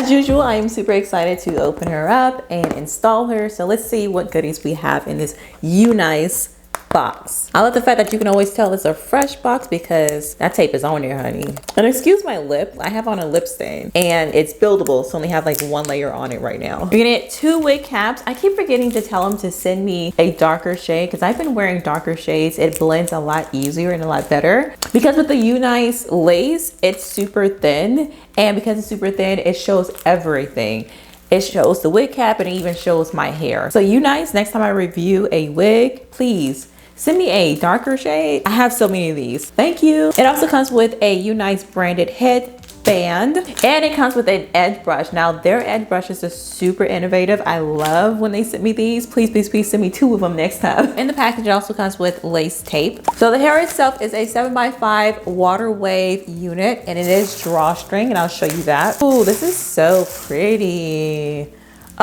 As usual, I am super excited to open her up and install her. So let's see what goodies we have in this Unice box. I love the fact that you can always tell it's a fresh box because that tape is on there, honey. And excuse my lip, I have on a lip stain and it's buildable, so only have like one layer on it right now. You're gonna get 2 wig caps. I keep forgetting to tell them to send me a darker shade because I've been wearing darker shades. It blends a lot easier and a lot better. Because with the Unice lace, it's super thin, and because it's super thin, it shows everything. It shows the wig cap and it even shows my hair. So Unice, next time I review a wig, please send me a darker shade. I have so many of these. Thank you. It also comes with a Unice branded headband, and it comes with an edge brush. Now their edge brushes are super innovative. I love when they send me these. Please, please, please send me 2 of them next time. In the package, it also comes with lace tape. So the hair itself is a 7x5 water wave unit, and it is drawstring, and I'll show you that. Ooh, this is so pretty.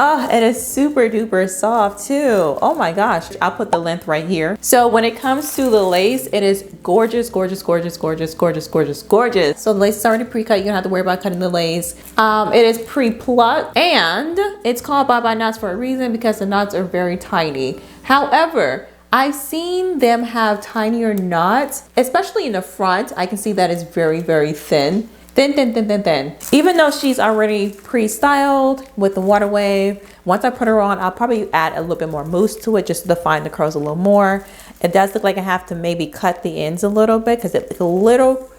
Oh, it is super duper soft too. Oh my gosh. I'll put the length right here. So when it comes to the lace, it is gorgeous, gorgeous, gorgeous, gorgeous, gorgeous, gorgeous, gorgeous. So the lace is already pre-cut. You don't have to worry about cutting the lace. It is pre-plucked, and it's called Byebyeknots for a reason because the knots are very tiny. However, I've seen them have tinier knots, especially in the front. I can see that it's very, very thin. Thin. Even though she's already pre-styled with the water wave, once I put her on, I'll probably add a little bit more mousse to it just to define the curls a little more. It does look like I have to maybe cut the ends a little bit because it's a little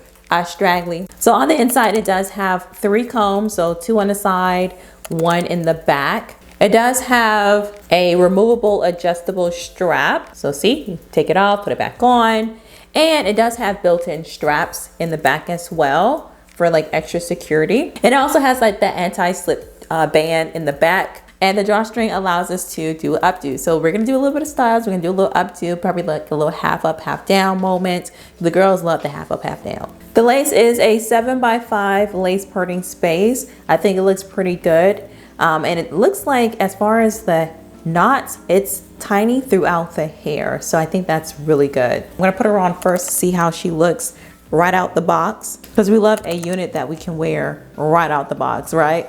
straggly. So on the inside, it does have 3 combs, so 2 on the side, 1 in the back. It does have a removable adjustable strap. So see, you take it off, put it back on. And it does have built-in straps in the back as well for like extra security. It also has like the anti-slip band in the back, and the drawstring allows us to do an updo. So we're gonna do a little bit of styles. We're gonna do a little updo, probably like a little half up, half down moment. The girls love the half up, half down. The lace is a 7x5 lace parting space. I think it looks pretty good. And it looks like as far as the knots, it's tiny throughout the hair. So I think that's really good. I'm gonna put her on first to see how she looks right out the box, because we love a unit that we can wear right out the box, right?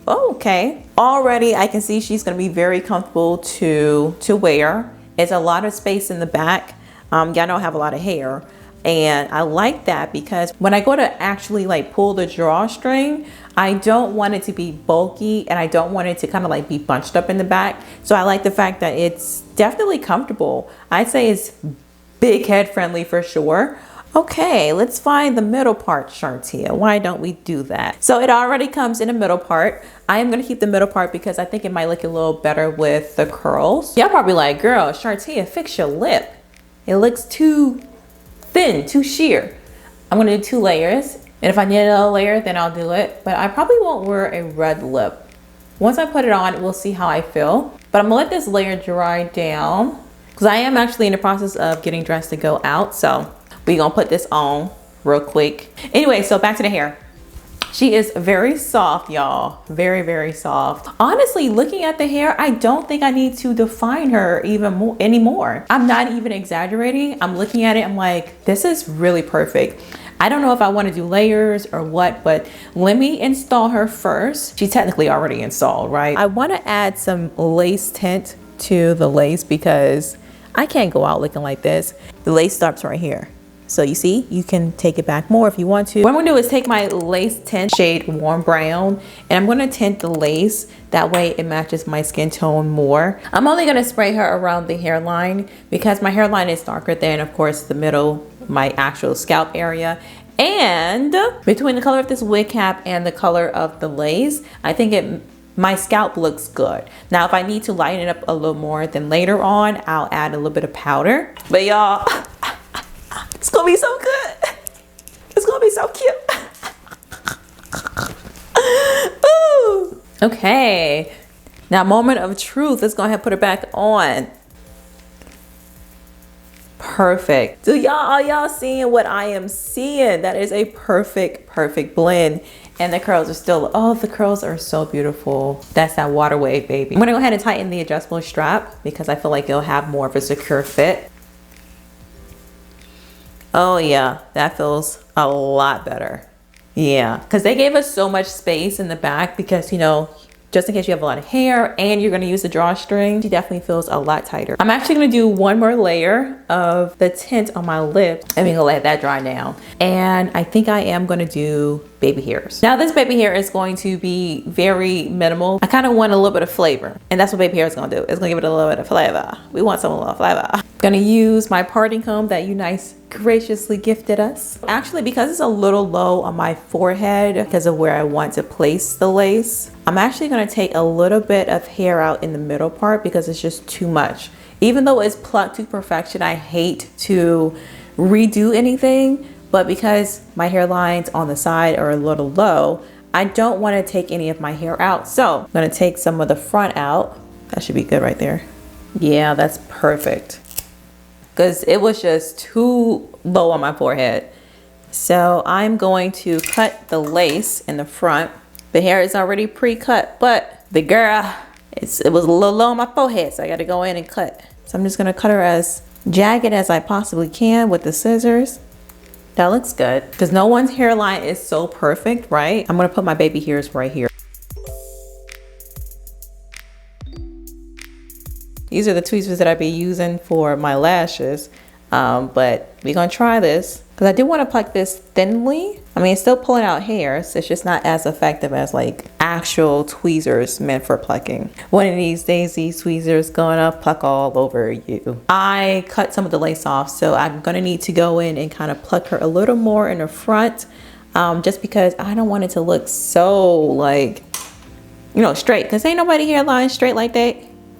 Okay, already I can see she's going to be very comfortable to wear. It's a lot of space in the back. Y'all know I have a lot of hair, and I like that because when I go to actually like pull the drawstring, I don't want it to be bulky, and I don't want it to kind of like be bunched up in the back. So I like the fact that it's definitely comfortable. I'd say it's big head friendly for sure. Okay, let's find the middle part, Shartia. Why don't we do that? So it already comes in the middle part. I am gonna keep the middle part because I think it might look a little better with the curls. Y'all probably like, girl, Shartia, fix your lip. It looks too thin, too sheer. I'm gonna do 2 layers. And if I need another layer, then I'll do it. But I probably won't wear a red lip. Once I put it on, we'll see how I feel. But I'm gonna let this layer dry down because I am actually in the process of getting dressed to go out. So we're gonna put this on real quick. Anyway, so back to the hair. She is very soft, y'all. Very, very soft. Honestly, looking at the hair, I don't think I need to define her even more anymore. I'm not even exaggerating. I'm looking at it, I'm like, this is really perfect. I don't know if I want to do layers or what, but let me install her first. She's technically already installed, right? I want to add some lace tint to the lace because I can't go out looking like this. The lace stops right here. So you see, you can take it back more if you want to. What I'm gonna do is take my lace tint shade warm brown, and I'm gonna tint the lace. That way it matches my skin tone more. I'm only gonna spray her around the hairline because my hairline is darker than, of course, the middle, my actual scalp area. And between the color of this wig cap and the color of the lace, I think my scalp looks good. Now, if I need to lighten it up a little more, then later on, I'll add a little bit of powder. But y'all, it's gonna be so good. It's gonna be so cute. Ooh. Okay. Now, moment of truth. Let's go ahead and put it back on. Perfect. So are y'all seeing what I am seeing? That is a perfect blend. And the curls are still, oh, the curls are so beautiful. That's that water wave, baby. I'm gonna go ahead and tighten the adjustable strap because I feel like it'll have more of a secure fit. Oh yeah, that feels a lot better. Yeah, because they gave us so much space in the back because, you know, just in case you have a lot of hair and you're going to use the drawstring, she definitely feels a lot tighter. I'm actually going to do one more layer of the tint on my lips. I'm going to let that dry down. And I think I am going to do baby hairs. Now this baby hair is going to be very minimal. I kind of want a little bit of flavor, and that's what baby hair is going to do. It's going to give it a little bit of flavor. We want some little flavor. I'm going to use my parting comb that Unice graciously gifted us. Actually, because it's a little low on my forehead because of where I want to place the lace, I'm actually going to take a little bit of hair out in the middle part because it's just too much. Even though it's plucked to perfection, I hate to redo anything, but because my hairlines on the side are a little low, I don't want to take any of my hair out. So I'm going to take some of the front out. That should be good right there. Yeah, that's perfect. Because it was just too low on my forehead. So I'm going to cut the lace in the front. The hair is already pre-cut, but the girl, it was a little low on my forehead, so I got to go in and cut. So I'm just going to cut her as jagged as I possibly can with the scissors. That looks good because no one's hairline is so perfect, right? I'm going to put my baby hairs right here. These are the tweezers that I've been using for my lashes, but we're gonna try this because I do want to pluck this thinly. I mean, it's still pulling out hairs. It's just not as effective as like actual tweezers meant for plucking. One of these days, these tweezers gonna pluck all over you. I cut some of the lace off, so I'm gonna need to go in and kind of pluck her a little more in the front, just because I don't want it to look so like, you know, straight, because ain't nobody hairline straight like that.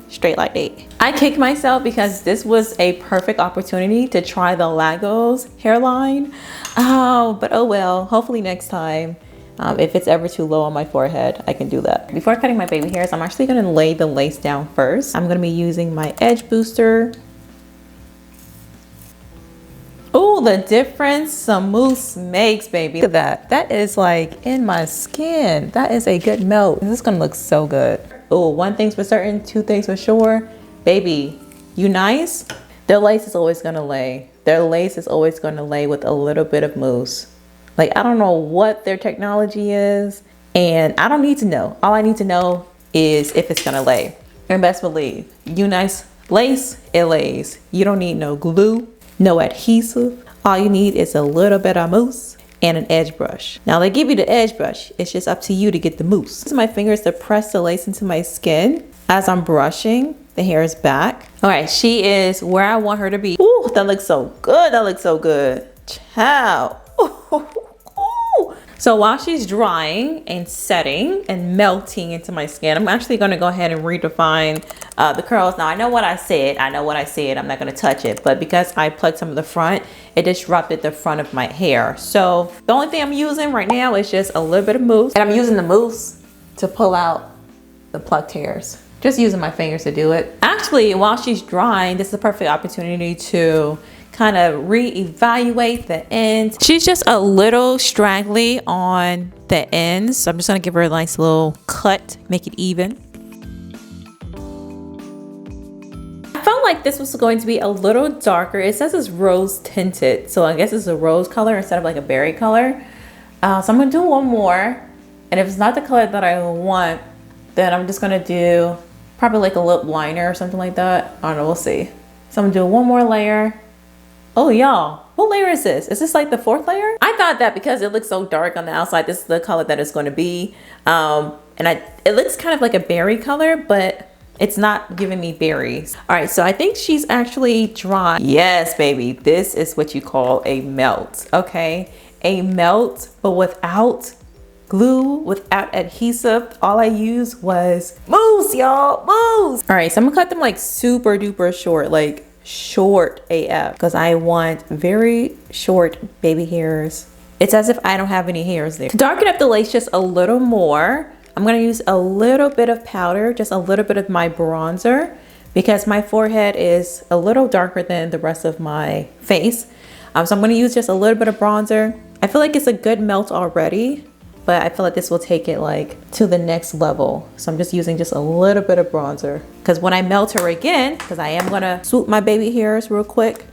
Straight like that. I kicked myself because this was a perfect opportunity to try the Lagos hairline. But oh well, hopefully next time, if it's ever too low on my forehead, I can do that. Before cutting my baby hairs, I'm actually gonna lay the lace down first. I'm gonna be using my edge booster. Oh, the difference some mousse makes, baby. Look at that. That is like in my skin. That is a good melt. This is gonna look so good. Oh, one thing's for certain, two things for sure. Baby, Unice, their lace is always gonna lay. Their lace is always gonna lay with a little bit of mousse. Like, I don't know what their technology is, and I don't need to know. All I need to know is if it's gonna lay. And best believe, Unice lace, it lays. You don't need no glue, no adhesive. All you need is a little bit of mousse and an edge brush. Now they give you the edge brush. It's just up to you to get the mousse. Use my fingers to press the lace into my skin as I'm brushing the hairs back. All right, she is where I want her to be. Ooh, that looks so good. That looks so good. Ciao. So while she's drying and setting and melting into my skin, I'm actually going to go ahead and redefine the curls. Now I know what I said. I'm not going to touch it, but because I plucked some of the front, it disrupted the front of my hair. So the only thing I'm using right now is just a little bit of mousse, and I'm using the mousse to pull out the plucked hairs. Just using my fingers to do it. Actually, while she's drying, this is a perfect opportunity to kind of reevaluate the ends. She's just a little straggly on the ends, so I'm just gonna give her a nice little cut, make it even. I felt like this was going to be a little darker. It says it's rose tinted, so I guess it's a rose color instead of like a berry color. So I'm gonna do one more, and if it's not the color that I want, then I'm just gonna do probably like a lip liner or something like that. I don't know, we'll see. So I'm gonna do one more layer. Oh y'all, what layer is this? Is this like the fourth layer? I thought that because it looks so dark on the outside, this is the color that it's going to be. It looks kind of like a berry color, but it's not giving me berries. All right, so I think she's actually dry. Yes, baby, this is what you call a melt, okay? A melt, but without glue, without adhesive. All I used was mousse, y'all, mousse. All right, so I'm gonna cut them like super duper short, like short AF, because I want very short baby hairs. It's as if I don't have any hairs there. To darken up the lace just a little more, I'm going to use a little bit of powder, just a little bit of my bronzer, because my forehead is a little darker than the rest of my face. So I'm going to use just a little bit of bronzer. I feel like it's a good melt already, but I feel like this will take it like to the next level. So I'm just using just a little bit of bronzer, because when I melt her again, because I am gonna swoop my baby hairs real quick.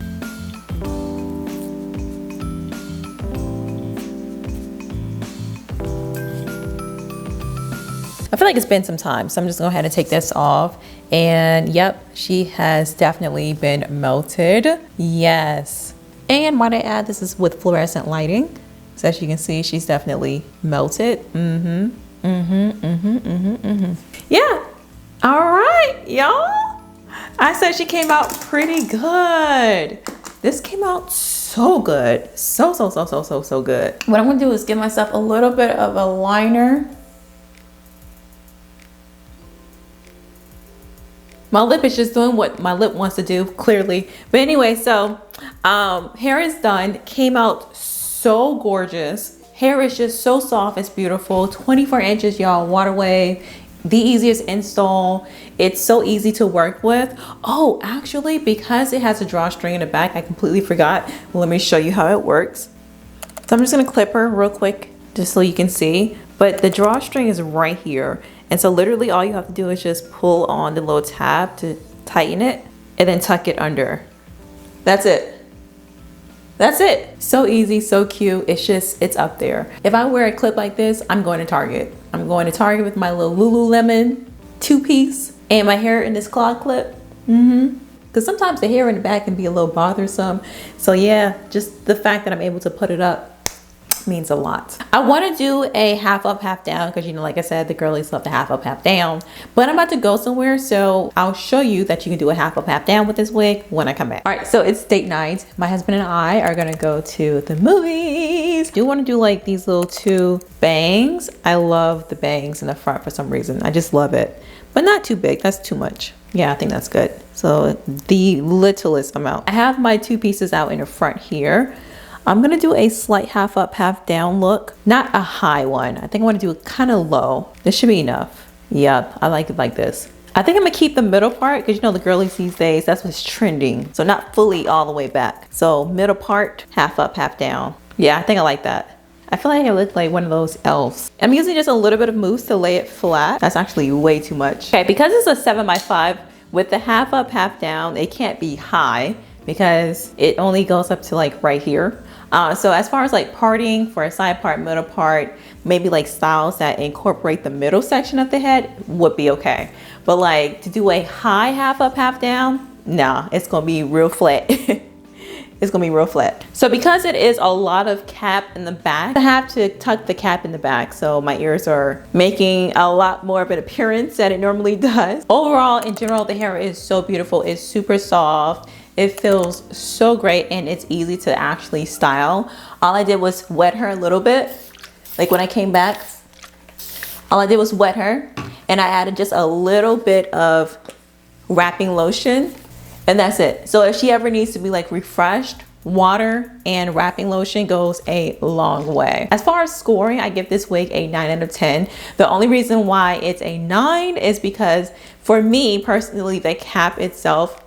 I feel like it's been some time, so I'm just gonna go ahead and take this off. And yep, she has definitely been melted. Yes. And might I add, this is with fluorescent lighting. So as you can see, she's definitely melted. Yeah. All right, y'all. I said she came out pretty good. This came out so good. So good. What I'm gonna do is give myself a little bit of a liner. My lip is just doing what my lip wants to do, clearly. But anyway, so hair is done. Came out so gorgeous. Hair is just so soft, it's beautiful. 24 inches, y'all, water wave. The easiest install. It's so easy to work with. Oh, actually, because it has a drawstring in the back, I completely forgot. Let me show you how it works. So I'm just gonna clip her real quick, just so you can see. But the drawstring is right here. And so literally all you have to do is just pull on the little tab to tighten it and then tuck it under. That's it. That's it. So easy, so cute. It's up there. If I wear a clip like this, I'm going to Target. I'm going to Target with my little Lululemon 2-piece and my hair in this claw clip. Because sometimes the hair in the back can be a little bothersome. So yeah, just the fact that I'm able to put it up means a lot. I want to do a half up, half down because, you know, like I said, the girlies love the half up, half down. But I'm about to go somewhere, so I'll show you that you can do a half up, half down with this wig when I come back. All right, so it's date night. My husband and I are gonna go to the movies. I do want to do like these little 2 bangs. I love the bangs in the front for some reason. I just love it, but not too big. That's too much. Yeah, I think that's good. So the littlest amount. I have my 2 pieces out in the front here. I'm gonna do a slight half up, half down look. Not a high one. I think I wanna do it kind of low. This should be enough. Yep, I like it like this. I think I'm gonna keep the middle part because, you know, the girlies these days, that's what's trending. So not fully all the way back. So middle part, half up, half down. Yeah, I think I like that. I feel like I look like one of those elves. I'm using just a little bit of mousse to lay it flat. That's actually way too much. Okay, because it's a 7x5, with the half up, half down, it can't be high because it only goes up to like right here. So as far as like parting for a side part, middle part, maybe like styles that incorporate the middle section of the head would be okay. But like to do a high half up, half down, nah, it's gonna be real flat. It's gonna be real flat. So because it is a lot of cap in the back, I have to tuck the cap in the back. So my ears are making a lot more of an appearance than it normally does. Overall, in general, the hair is so beautiful. It's super soft. It feels so great and it's easy to actually style. All I did was wet her a little bit. Like when I came back, all I did was wet her and I added just a little bit of wrapping lotion and that's it. So if she ever needs to be like refreshed, water and wrapping lotion goes a long way. As far as scoring, I give this wig a 9 out of 10. The only reason why it's a 9 is because for me personally, the cap itself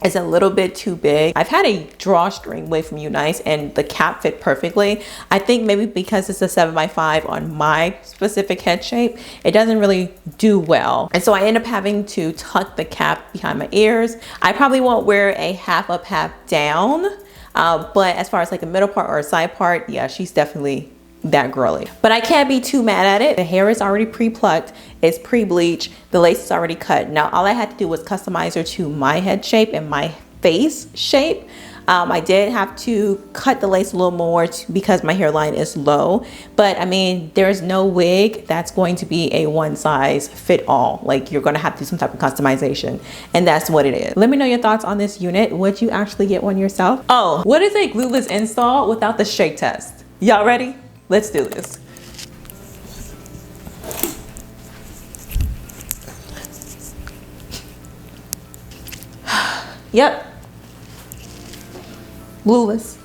is a little bit too big. I've had a drawstring wig from Unice and the cap fit perfectly. I think maybe because it's a 7x5 on my specific head shape, it doesn't really do well. And so I end up having to tuck the cap behind my ears. I probably won't wear a half up, half down. But as far as like a middle part or a side part, yeah, she's definitely that girly. But I can't be too mad at it. The hair is already pre-plucked, it's pre-bleached, the lace is already cut. Now all I had to do was customize her to my head shape and my face shape. I did have to cut the lace a little more because my hairline is low, but I mean, there's no wig that's going to be a one size fit all. Like you're gonna have to do some type of customization, and that's what it is. Let me know your thoughts on this unit. Would you actually get one yourself? Oh, what is a glueless install without the shake test? Y'all ready? Let's do this. Yep. Glueless.